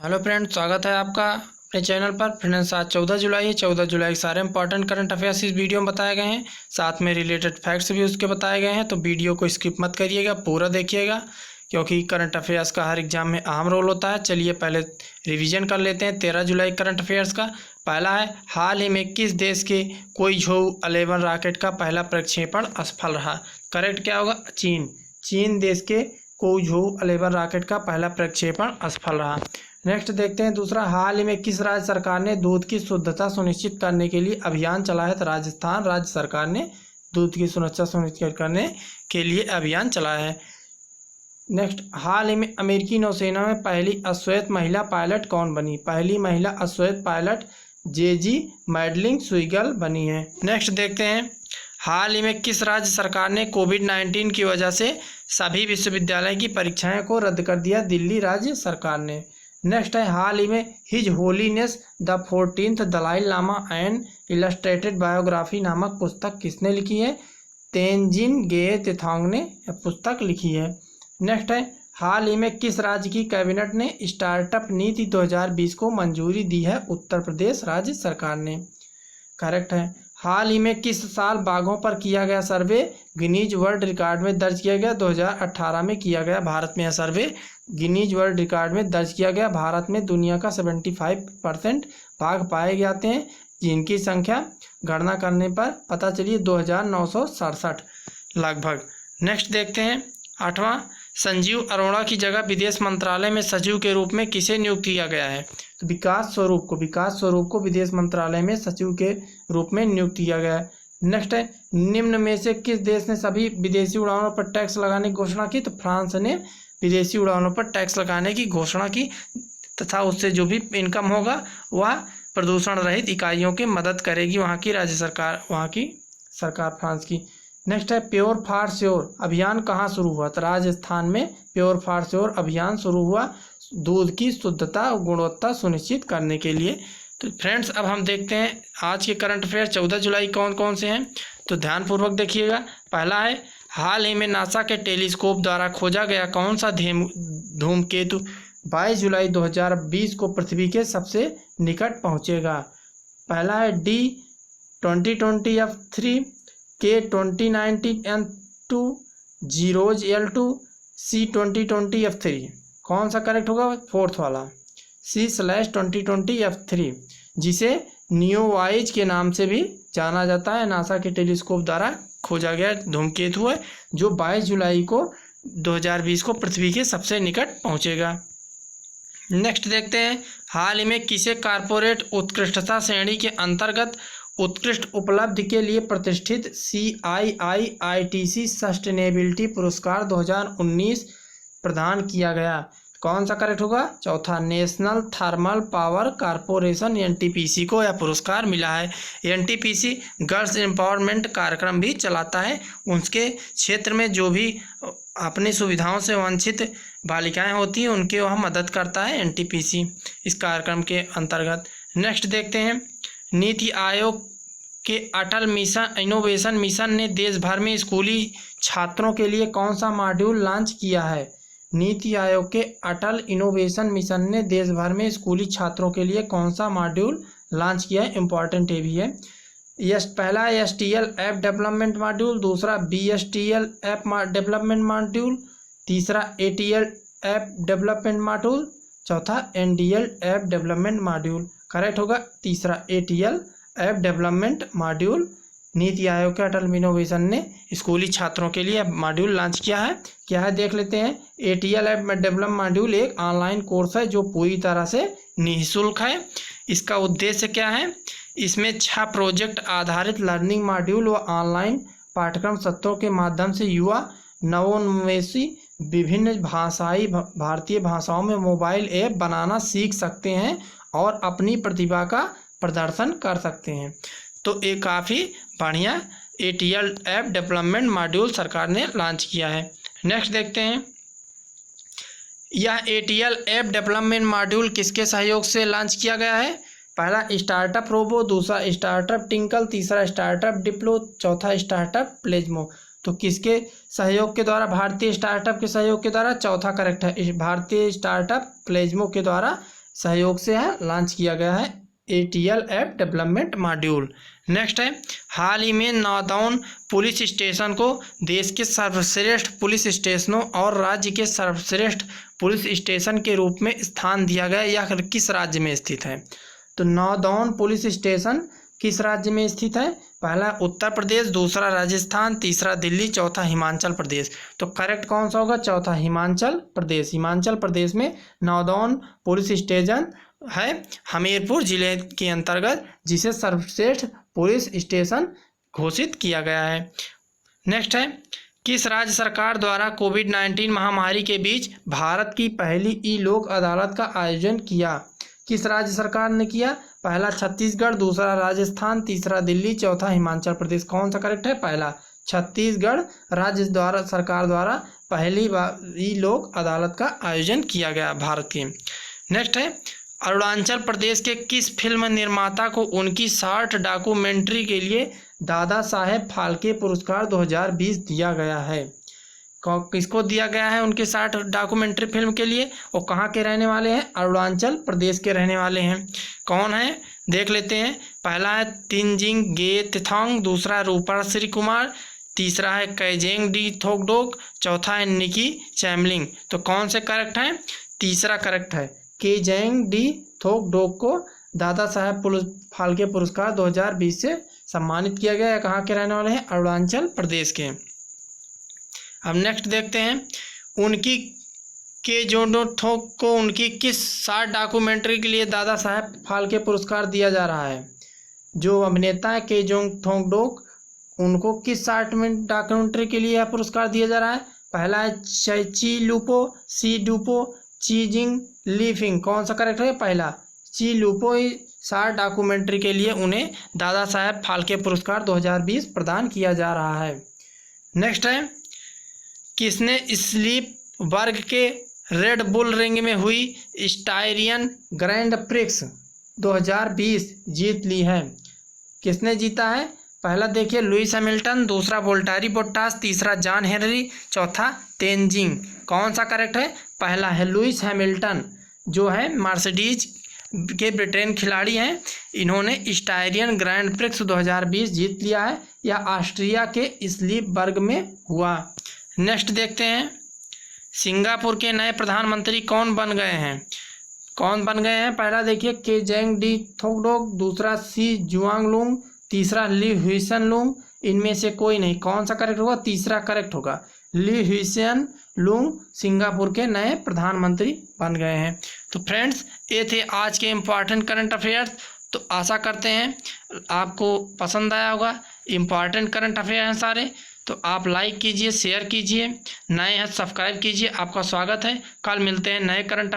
Hello friend, स्वागत है आपका अपने चैनल पर। फ्रेंड्स, आज 14 जुलाई है। 14 जुलाई के सारे इंपॉर्टेंट करंट अफेयर्स इस वीडियो में बताए गए हैं, साथ में रिलेटेड फैक्ट्स भी उसके बताए गए हैं। तो वीडियो को स्किप मत करिएगा, पूरा देखिएगा, क्योंकि करंट अफेयर्स का हर एग्जाम में अहम रोल होता है। चलिए पहले रिवीजन कर लेते हैं 13 जुलाई करंट अफेयर्स का। पहला है, हाल ही में किस देश के कोईझोउ 11 रॉकेट का पहला प्रक्षेपण असफल रहा? करेक्ट क्या होगा? चीन। चीन देश के कोईझोउ 11 रॉकेट का पहला प्रक्षेपण असफल रहा। नेक्स्ट देखते हैं दूसरा, हाल ही में किस राज्य सरकार ने दूध की शुद्धता सुनिश्चित करने के लिए अभियान चलाया है? तो राजस्थान राज्य सरकार ने दूध की शुद्धता सुनिश्चित करने के लिए अभियान चलाया है। नेक्स्ट, हाल ही में अमेरिकी नौसेना में पहली अश्वेत महिला पायलट कौन बनी? पहली महिला अश्वेत पायलट जेजी मैडलिंग सुइगल बनी है। नेक्स्ट देखते हैं, हाल ही में किस राज्य सरकार ने कोविड-19 की वजह से सभी विश्वविद्यालय की परीक्षाएं को रद्द कर दिया? दिल्ली राज्य सरकार ने। नेक्स्ट है, हाल ही में his holiness the 14th Dalai Lama and illustrated biography नामक पुस्तक किसने लिखी है? तेंजिन गे तेथांग ने पुस्तक लिखी है। नेक्स्ट है, हाल ही में किस राज्य की कैबिनेट ने स्टार्टअप नीति 2020 को मंजूरी दी है? उत्तर प्रदेश राज्य सरकार ने। करेक्ट है। हाल ही में किस साल बाघों पर किया गया सर्वे गिनीज वर्ल्ड रिकॉर्ड में दर्ज किया गया? 2018 में किया गया भारत में यह सर्वे गिनीज वर्ल्ड रिकॉर्ड में दर्ज किया गया। भारत में दुनिया का 75% बाघ पाए जाते हैं, जिनकी संख्या गणना करने पर पता चली 2967 लगभग। नेक्स्ट देखते हैं आठवां, संजीव अरोड़ा की जगह विदेश मंत्रालय में सचिव के रूप में किसे नियुक्त किया गया है? तो विकास स्वरूप को विदेश मंत्रालय में सचिव के रूप में नियुक्त किया गया है। नेक्स्ट है, निम्न में से किस देश ने सभी विदेशी उड़ानों पर टैक्स लगाने की घोषणा की? तो फ्रांस ने विदेशी उड़ानों पर टैक्स लगाने की घोषणा की तथा उससे जो भी इनकम होगा वह प्रदूषण रहित इकाइयों की मदद करेगी वहाँ की सरकार फ्रांस की। नेक्स्ट है, प्योर फॉर श्योर अभियान कहाँ शुरू हुआ? तो राजस्थान में प्योर फॉर श्योर अभियान शुरू हुआ दूध की शुद्धता और गुणवत्ता सुनिश्चित करने के लिए। तो फ्रेंड्स, अब हम देखते हैं आज के करंट अफेयर 14 जुलाई कौन कौन से हैं, तो ध्यानपूर्वक देखिएगा। पहला है, हाल ही में नासा के टेलीस्कोप द्वारा खोजा गया कौन सा धूमकेतु 22 जुलाई 2020 को पृथ्वी के सबसे निकट पहुंचेगा? पहला है D2020F3, K2019N2, zeros L2, C2020F3। कौन सा करेक्ट होगा? फोर्थ वाला C/2020F3, जिसे न्यूवाइज के नाम से भी जाना जाता है। नासा के टेलीस्कोप द्वारा खोजा गया धूमकेतु है जो 22 जुलाई को 2020 को पृथ्वी के सबसे निकट पहुंचेगा। नेक्स्ट देखते हैं, हाल ही में किसे कॉर्पोरेट उत्कृष्टता श्रेणी के अंतर्गत उत्कृष्ट उपलब्धि के लिए प्रतिष्ठित CII-ITC सस्टेनेबिलिटी पुरस्कार 2019 प्रदान किया गया? कौन सा करेक्ट होगा? चौथा, national thermal power corporation NTPC को यह पुरस्कार मिला है। NTPC गर्ल्स एम्पावरमेंट कार्यक्रम भी चलाता है। उनके क्षेत्र में जो भी अपनी सुविधाओं से वंचित बालिकाएं होती हैं उनके वह मदद करता है NTPC इस कार्यक्रम के अंतर्गत। नेक्स्ट देखते हैं, नीति आयोग के अटल मिशन इनोवेशन मिशन ने देश भर में स्कूली छात्रों के लिए कौन सा मॉड्यूल लॉन्च किया है? नीति आयोग के अटल इनोवेशन मिशन ने देश भर में स्कूली छात्रों के लिए कौन सा मॉड्यूल लॉन्च किया है? इंपॉर्टेंट ये भी है। पहला STL ऐप डेवलपमेंट मॉड्यूल, दूसरा BSTL ऐप डेवलपमेंट मॉड्यूल, तीसरा ATL ऐप डेवलपमेंट मॉड्यूल, चौथा NDL app development module. Correct होगा तीसरा ATL app development module. NITI Aayog के अटल इनोवेशन ने स्कूली छात्रों के लिए मॉड्यूल लॉन्च किया है। क्या है देख लेते हैं। ATL ऐप डेवलपमेंट मॉड्यूल एक ऑनलाइन कोर्स है जो पूरी तरह से निःशुल्क है। इसका उद्देश्य क्या है? इसमें 6 प्रोजेक्ट आधारित लर्निंग मॉड्यूल व ऑनलाइन पाठ्यक्रम सत्रों के माध्यम से युवा नवोन्मेषी विभिन्न भारतीय भाषाओं में मोबाइल ऐप बनाना सीख सकते हैं और अपनी प्रतिभा का प्रदर्शन कर सकते हैं। तो ये काफ़ी बढ़िया ATL ऐप डेवलपमेंट मॉड्यूल सरकार ने लॉन्च किया है। नेक्स्ट देखते हैं, यह ATL ऐप डेवलपमेंट मॉड्यूल किसके सहयोग से लॉन्च किया गया है? पहला स्टार्टअप रोबो, दूसरा स्टार्टअप टिंकल, तीसरा स्टार्टअप डिप्लो, चौथा स्टार्टअप प्लेजमो। तो किसके सहयोग के द्वारा? भारतीय स्टार्टअप के सहयोग के द्वारा। चौथा करेक्ट है, भारतीय स्टार्टअप प्लेजमो के द्वारा सहयोग से लॉन्च किया गया है ATL app development module. Next है, हाल ही में नादौन पुलिस स्टेशन को देश के सर्वश्रेष्ठ पुलिस स्टेशनों और राज्य के सर्वश्रेष्ठ पुलिस स्टेशन के रूप में स्थान दिया गया। यह किस राज्य में स्थित है? तो नादौन पुलिस स्टेशन किस राज्य में स्थित है? पहला उत्तर प्रदेश, दूसरा राजस्थान, तीसरा दिल्ली, चौथा हिमाचल प्रदेश। तो करेक्ट कौन सा होगा? चौथा, हिमाचल प्रदेश। हिमाचल प्रदेश में नादौन पुलिस स्टेशन है, हमीरपुर जिले के अंतर्गत, जिसे सर्वश्रेष्ठ पुलिस स्टेशन घोषित किया गया है। नेक्स्ट है, किस राज्य सरकार द्वारा कोविड-19 महामारी के बीच भारत की पहली ई लोक अदालत का आयोजन किया? किस राज्य सरकार ने किया? पहला छत्तीसगढ़, दूसरा राजस्थान, तीसरा दिल्ली, चौथा हिमाचल प्रदेश। कौन सा करेक्ट है? पहला, छत्तीसगढ़ राज्य द्वारा सरकार द्वारा पहली बार ई लोक अदालत का आयोजन किया गया भारत की। नेक्स्ट है, अरुणाचल प्रदेश के किस फिल्म निर्माता को उनकी शॉर्ट डॉक्यूमेंट्री के लिए दादा साहेब फाल्के पुरस्कार 2020 दिया गया है? किसको दिया गया है उनके शॉर्ट डॉक्यूमेंट्री फिल्म के लिए? वो कहाँ के रहने वाले हैं? अरुणाचल प्रदेश के रहने वाले हैं। कौन है? देख लेते हैं। पहला है तेनजिंग गेथियोंग, दूसरा रूपा श्री कुमार, तीसरा है कैजेंग डी थोकडोक, चौथा है निकी चैमलिंग। तो कौन से करेक्ट है? तीसरा करेक्ट है। कैजेंग डी थोकडोक को दादा साहेब फाल्के पुरस्कार 2020 से सम्मानित किया गया है। कहाँ के रहने वाले हैं? अरुणाचल प्रदेश के। अब नेक्स्ट देखते हैं, उनकी केजोंगथोक को उनकी किस शॉर्ट डॉक्यूमेंट्री के लिए दादा साहेब फाल्के पुरस्कार दिया जा रहा है? जो अभिनेता है केजोंगथोक, उनको किस शॉर्ट डॉक्यूमेंट्री के लिए यह पुरस्कार दिया जा रहा है? पहला है ची लुपो, सी डुपो, चीजिंग लीफिंग। कौन सा करेक्ट है? पहला, ची लुपो शॉर्ट डॉक्यूमेंट्री के लिए उन्हें दादा साहेब फाल्के पुरस्कार 2020 प्रदान किया जा रहा है। नेक्स्ट है, किसने स्लीप वर्ग के रेड बुल रिंग में हुई स्टायरियन ग्रैंड प्रिक्स 2020 जीत ली है? किसने जीता है? पहला देखिए लुइस हैमिल्टन, दूसरा वोल्टारी बोट्टास, तीसरा जॉन हेनरी, चौथा तेनजिंग। कौन सा करेक्ट है? पहला है लुइस हैमिल्टन, जो है मर्सिडीज के ब्रिटेन खिलाड़ी हैं। इन्होंने स्टायरियन ग्रैंड प्रिक्स 2020 जीत लिया है। यह ऑस्ट्रिया के स्लीप वर्ग में हुआ। नेक्स्ट देखते हैं, सिंगापुर के नए प्रधानमंत्री कौन बन गए हैं? कौन बन गए हैं? पहला देखिए केजेंग डी थोकडोक, दूसरा सी जुआंगलुंग, तीसरा ली हुइसन लुंग। इनमें से कोई नहीं। कौन सा करेक्ट होगा? तीसरा करेक्ट होगा। ली हुइसन लुंग सिंगापुर के नए प्रधानमंत्री बन गए हैं। तो फ्रेंड्स, ये थे आज के इम्पॉर्टेंट करंट अफेयर्स। तो आशा करते हैं आपको पसंद आया होगा। इम्पॉर्टेंट करंट अफेयर हैं सारे, तो आप लाइक कीजिए, शेयर कीजिए, नए हैं सब्सक्राइब कीजिए। आपका स्वागत है। कल मिलते हैं नए करंट